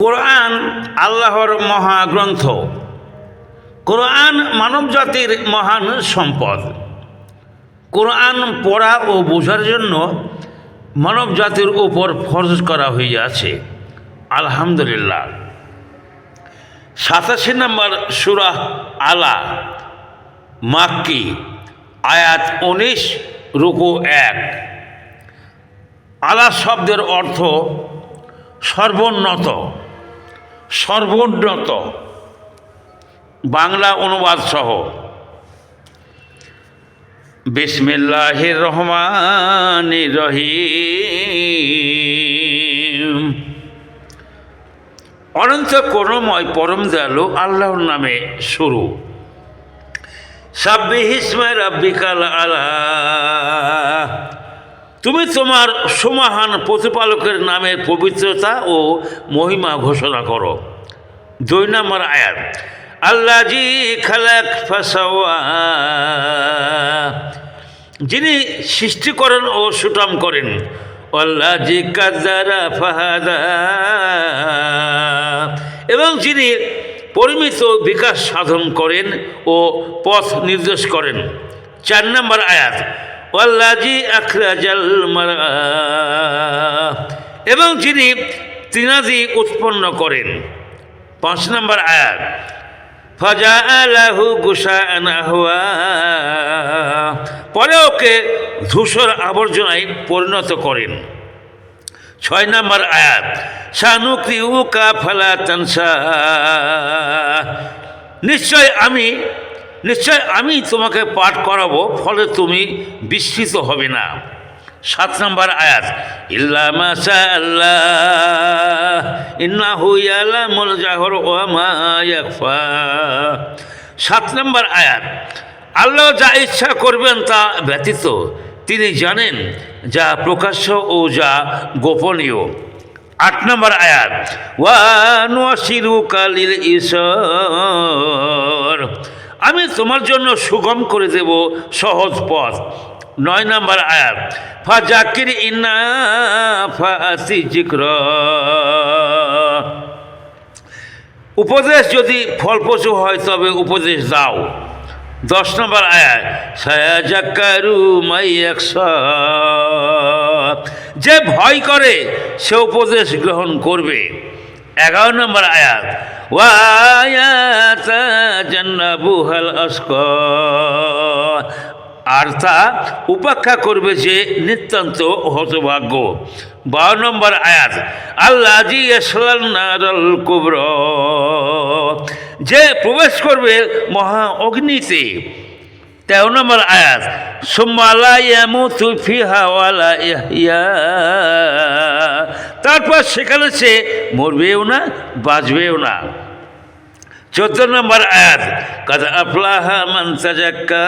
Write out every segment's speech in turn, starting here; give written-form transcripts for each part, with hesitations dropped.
কোরআন আল্লাহর মহাগ্রন্থ। কোরআন মানব জাতির মহান সম্পদ। কোরআন পড়া ও বোঝার জন্য মানব জাতির উপর ফরজ করা হইয়াছে। আলহামদুলিল্লাহ। 87 নম্বর সূরা আলা, মাক্কি, আয়াত 19, রুকু 1। আলা শব্দের অর্থ সর্বোন্নত, সর্বোন্নত। বাংলা অনুবাদ সহ। বিসমিল্লাহির রহমানির রহিম। অনন্ত করুণাময় পরম দয়ালু আল্লাহর নামে শুরু। সাব্বিহিসমা রাব্বিকাল আলা। তুমি তোমার সুমহান প্রতিপালকের নামের পবিত্রতা ও মহিমা ঘোষণা করো। 2 নম্বর আয়াত, আল্লাযী খালাক ফাসাওয়া। যিনি সৃষ্টি করেন ও সুঠাম করেন। আল্লাযী কাদ্দারা ফাহাদা। এবং যিনি পরিমিত বিকাশ সাধন করেন ও পথ নির্দেশ করেন। 4 নম্বর আয়াত, আল্লাযী আখরাজাল মারআ। এবং যিনি তৃণাদি উৎপন্ন করেন। 5 নম্বর আয়াত, ফাজআলাহু গুশাআন আহওয়া। পরে ওকে ধূসর আবর্জনায় পরিণত করেন। 6 নম্বর আয়াত, সানুকরিউকা ফালা তানসা। নিশ্চয় আমি তোমাকে পাঠ করাবো, ফলে তুমি বিস্মৃত হবে না। 7 নম্বর আয়াত, ইল্লা মা শাআল্লাহ ইন্নাহু ইয়ালামুল জাহর ওয়া মা ইয়াখফা। 7 নম্বর আয়াত, আল্লাহ যা ইচ্ছা করবেন তা ব্যতীত তিনি জানেন যা প্রকাশ্য ও যা গোপনীয়। 8 নম্বর আয়াত, ওয়া নুয়াশিরুকা লিল ইসর। আমি তোমার জন্য সুগম করে দেব সহজ পথ। 9 নম্বর আয়াত, ফাযাকির ইন্না ফাআতি যিকরা। উপদেশ যদি ফলপ্রসূ হয় তবে উপদেশ দাও। 10 নম্বর আয়াত, সায়াযাক্কারু মাইয়াখশা। যে ভয় করে সে উপদেশ গ্রহণ করবে। 11 নম্বর আয়াত, ওয়া ইয়াতাজান্নাবুহাল আশকা। আর তা উপেক্ষা করবে যে নিতান্ত হতভাগ্য। 12 নম্বর আয়াত, আল্লাযী ইয়াসলান নারাল কুবরা। যে প্রবেশ করবে মহা অগ্নিতে। 13 নম্বর আয়াত, সুম্মা লা ইয়ামুতু ফিহা ওয়া লা ইয়াহইয়া। তারপর সেখানে সে মরবেও না, বাঁচবেও না। 14 নম্বর আয়াত, কাদ আফলাহা মান তাযাক্কা।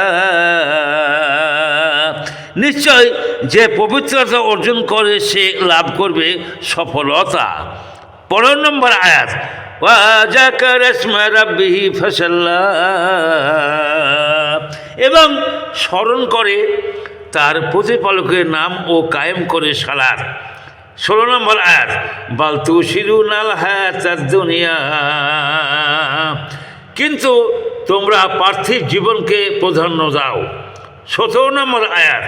নিশ্চয় যে পবিত্রতা অর্জন করে সে লাভ করবে সফলতা। 15 নম্বর আয়াত, ওয়া যাকারা ইসমা রাব্বিহি ফাসাল্লা। এবং স্মরণ করে তার প্রতিপালকের নাম ও কায়েম করে সালাত। 16 নম্বর আয়াত, বাল তুসিরুনাল হায়াতাদ দুনিয়া। কিন্তু তোমরা পার্থিব জীবনকে প্রাধান্য দাও। 17 নম্বর আয়াত,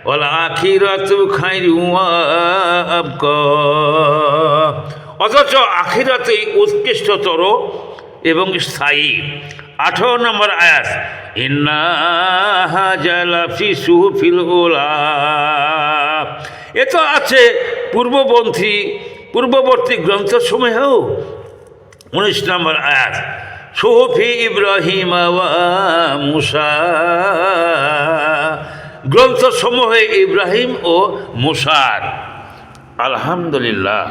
ওয়াল আখিরাতু খায়রুন ওয়া আবকা। অথচ আখিরাতেই উৎকৃষ্টতর এবং স্থায়ী। 18 নম্বর আয়াত, ইন্না হাযা লাফি সুহুফিল উলা। এ তো আছে পূর্ববর্তী গ্রন্থসমূহেও। 19 নম্বর আয়াত, সুহুফি ইব্রাহিম ওয়া মূসা। গ্রন্থসমূহে ইব্রাহিম ও মূসার। আলহামদুলিল্লাহ।